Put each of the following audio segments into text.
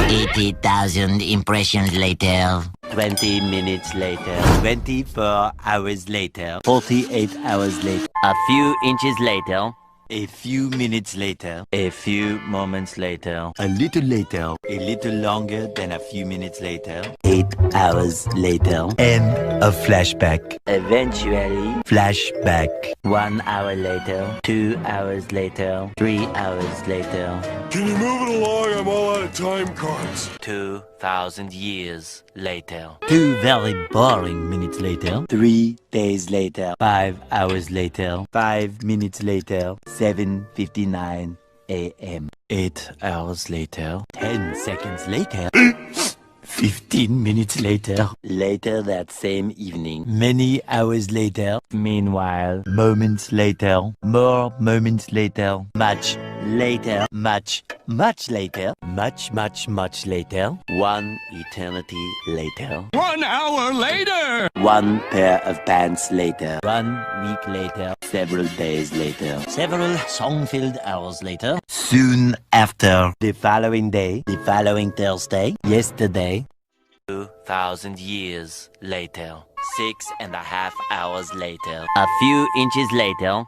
80,000 impressions later. 20 minutes later. 24 hours later. 48 hours later. A few inches later. A few minutes later. A few moments later. A little later. A little longer than a few minutes later. 8 hours later. And a flashback. Eventually. Flashback. 1 hour later. 2 hours later. 3 hours later. Can you move it along? I'm all out of time cards. 2,000 years later. 2 very boring minutes later. 3 days later. 5 hours later. 5 minutes later. 7:59 a.m. 8 hours later. 10 seconds later. 15 minutes later. Later that same evening. Many hours later. Meanwhile, moments later. More moments later. Much later. Much later. Much later. 1 eternity later. 1 hour later! 1 pair of pants later. 1 week later. Several days later. Several song-filled hours later. Soon after. The following day. The following Thursday. Yesterday. 2,000 years later. 6.5 hours later. A few inches later.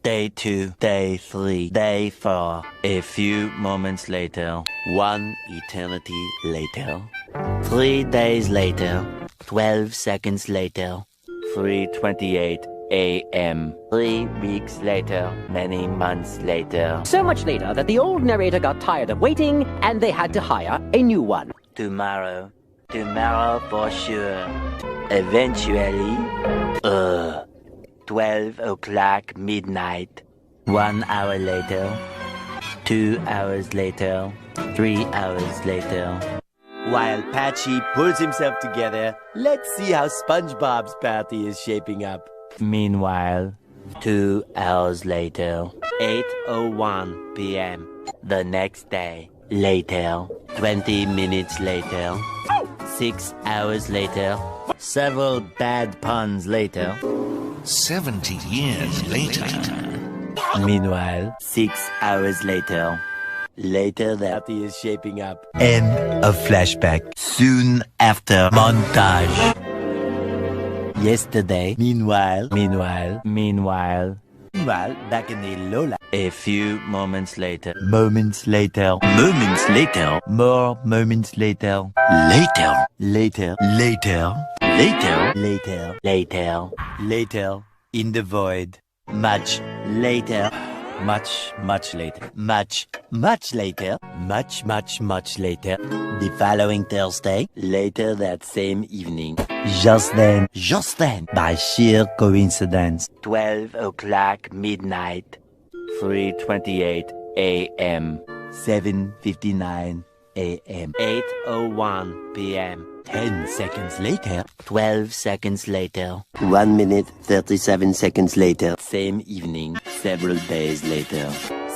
Day 2, day 3, day 4. A few moments later. 1 eternity later. 3 days later. 12 seconds later. 3:28 a.m. 3 weeks later. Many months later. So much later that the old narrator got tired of waiting and they had to hire a new one. Tomorrow. Tomorrow for sure. Eventually. 12 o'clock midnight. 1 hour later. 2 hours later. 3 hours later. While Patchy pulls himself together, let's see how SpongeBob's party is shaping up. Meanwhile, 2 hours later. 8:01 p.m. The next day. Later. 20 minutes later. 6 hours later. Several bad puns later. 70 years later. Meanwhile, 6 hours later. Later that he is shaping up. And a flashback. Soon after. Montage. Yesterday. Meanwhile, back in the Lola. A few moments later. Moments later. Moments later. More moments later. Later. Later. Later. Later. Later. Later. Later. In the void. Much later. Much later. Much later. Much later. The following Thursday. Later that same evening. Just then, by sheer coincidence. 12 o'clock midnight. 3:28 a.m. 7:59 a.m. 8:01 p.m. 10 seconds later. 12 seconds later. 1 minute 37 seconds later. Same evening. Several days later.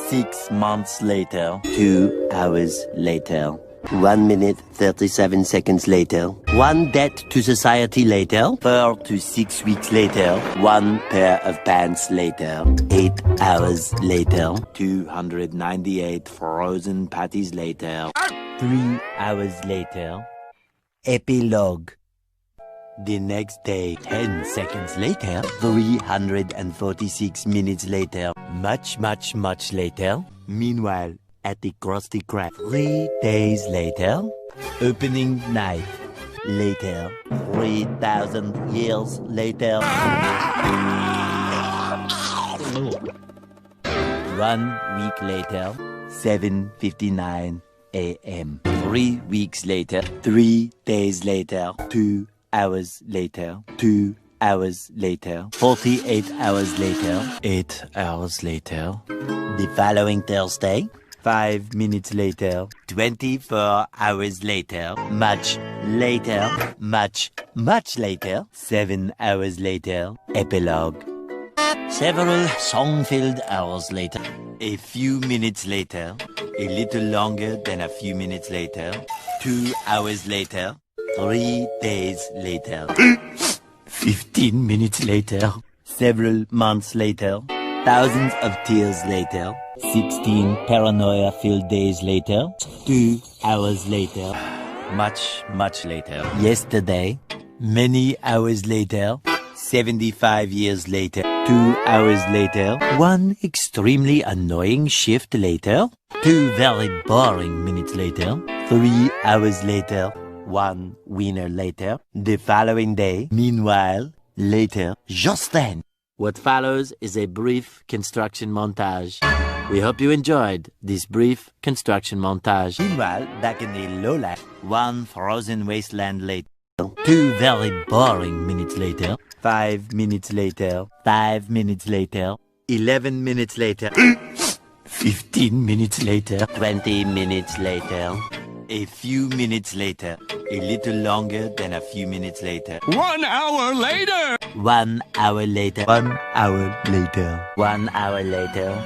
6 months later. 2 hours later. 1 minute 37 seconds later. 1 debt to society later. 4 to 6 weeks later. 1 pair of pants later. 8 hours later. 298 frozen patties later. 3 hours later. Epilogue. The next day, 10 seconds later. 346 minutes later. Much later. Meanwhile, at the Krusty Krab. 3 days later. Opening night. Later. 3,000 years later. 1 week later. 7:59 a.m. 3 weeks later. 3 days later. 2 hours later. 2 hours later. 48 hours later. 8 hours later. The following Thursday. 5 minutes later. 24 hours later. Much later. Much later. 7 hours later. Epilogue. Several song-filled hours later. A few minutes later. A little longer than a few minutes later. 2 hours later. 3 days later. 15 minutes later. Several months later. Thousands of tears later. 16 paranoia-filled days later. 2 hours later. Much later. Yesterday. Many hours later. 75 years later. 2 hours later. 1 extremely annoying shift later. 2 very boring minutes later. 3 hours later. 1 winner later. The following day. Meanwhile, later. Just then. What follows is a brief construction montage. We hope you enjoyed this brief construction montage. Meanwhile, back in the lowland, 1 frozen wasteland later. 2 very boring minutes later. 5 minutes later. 5 minutes later. 11 minutes later. 15 minutes later. 20 minutes later. A few minutes later. A little longer than a few minutes later. 1 hour later! 1 hour later. 1 hour later. 1 hour later.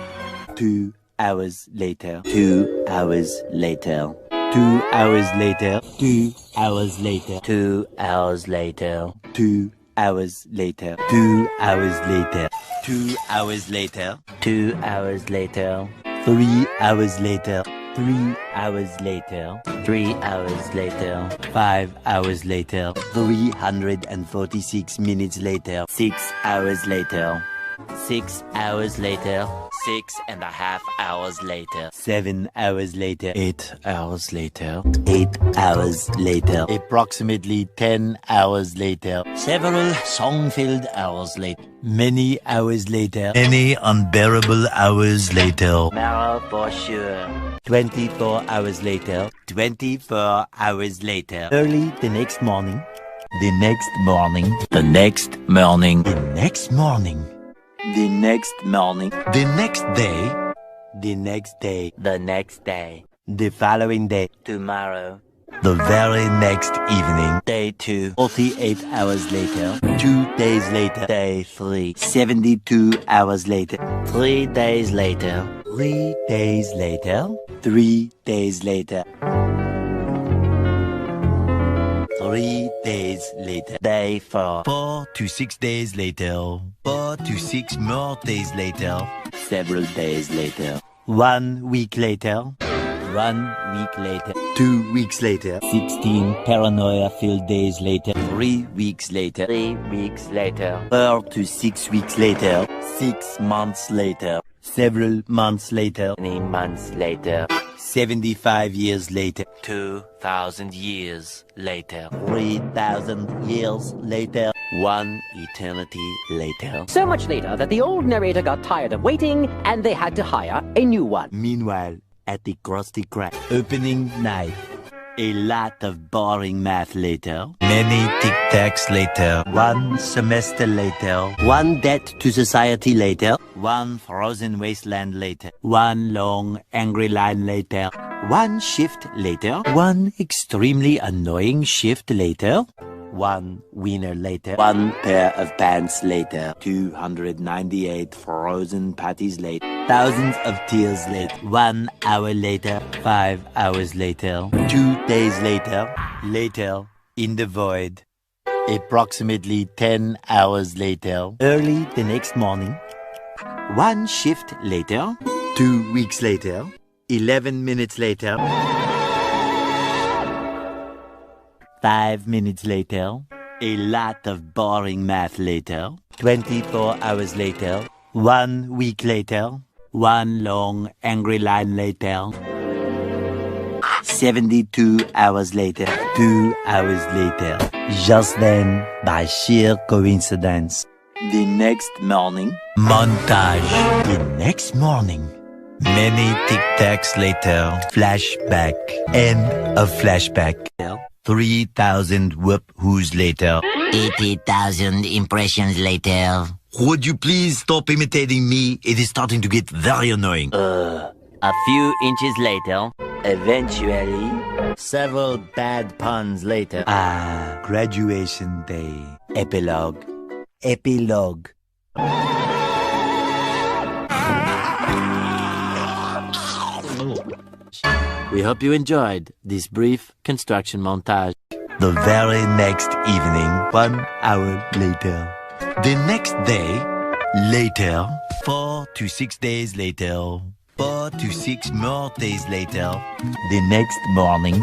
2 hours later. 2 hours later. 2 hours later. 2 hours later. 2 hours later. 2 hours later. 2 hours later. 2 hours later. 2 hours later. 3 hours later. 3 hours later. 3 hours later. 5 hours later. 346 minutes later. 6 hours later. 6 hours later. 6.5 hours later. 7 hours later. 8 hours later. 8 hours later. Approximately 10 hours later. Several song-filled hours later. Many hours later. Many unbearable hours later. Marrow for sure. 24 hours later. 24 hours later. Early the next morning. The next morning. The next morning. The next morning. The next morning. The next day. The next day. The next day. The following day. Tomorrow. The very next evening. Day 2. 48 hours later. 2 days later. Day 3. 72 hours later. 3 days later. 3 days later. 3 days later. 3 days later. Day 4. 4 to 6 days later. 4 to 6 more days later. Several days later. 1 week later. 1 week later. 2 weeks later. 16 paranoia-filled days later. 3 weeks later. 3 weeks later. 4 to 6 weeks later. 6 months later. Several months later. Many months later. 75 years later. 2,000 years later. 3,000 years later. 1 eternity later. So much later that the old narrator got tired of waiting and they had to hire a new one. Meanwhile, at the Krusty Krab opening night, a lot of boring math later. Many tic-tacs later. 1 semester later. 1 debt to society later. 1 frozen wasteland later. 1 long angry line later. 1 shift later. 1 extremely annoying shift later. 1 winner later. 1 pair of pants later. 298 frozen patties later. Thousands of tears later. 1 hour later. 5 hours later. 2 days later. Later in the void. Approximately 10 hours later. Early the next morning. 1 shift later. 2 weeks later. 11 minutes later. 5 minutes later. A lot of boring math later. 24 hours later. 1 week later. 1 long angry line later. 72 hours later. 2 hours later. Just then, by sheer coincidence. The next morning. Montage. The next morning. Many tic-tacs later. Flashback. End of flashback. 3,000 whoop-whoos later. 80,000 impressions later. Would you please stop imitating me? It is starting to get very annoying. A few inches later. Eventually. Several bad puns later. Graduation day. Epilogue. Epilogue. We hope you enjoyed this brief construction montage. The very next evening, 1 hour later. The next day, later, 4 to 6 days later. 4 to 6 more days later. The next morning.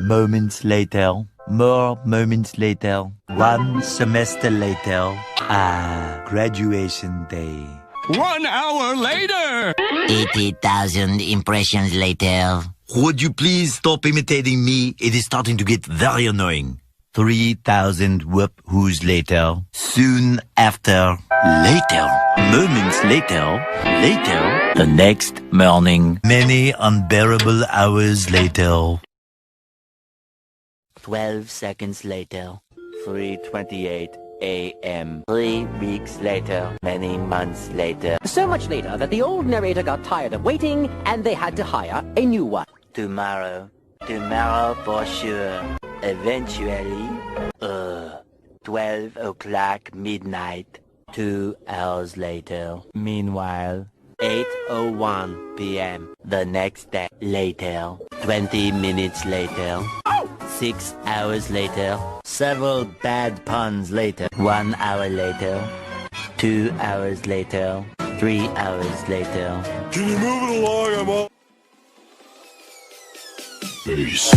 Moments later. More moments later. 1 semester later. Graduation day. 1 hour later! 80,000 impressions later. Would you please stop imitating me? It is starting to get very annoying. 3,000 whoop-whoos later. Soon after. Later. Moments later. Later. The next morning. Many unbearable hours later. 12 seconds later. 3:28 a.m. 3 weeks later. Many months later. So much later that the old narrator got tired of waiting and they had to hire a new one. Tomorrow. Tomorrow for sure. Eventually. 12 o'clock midnight. 2 hours later. Meanwhile. 8:01 p.m. The next day. Later. 20 minutes later. 6 hours later. Several bad puns later. 1 hour later. 2 hours later. 3 hours later. Can you move it along? I'm all... Peace.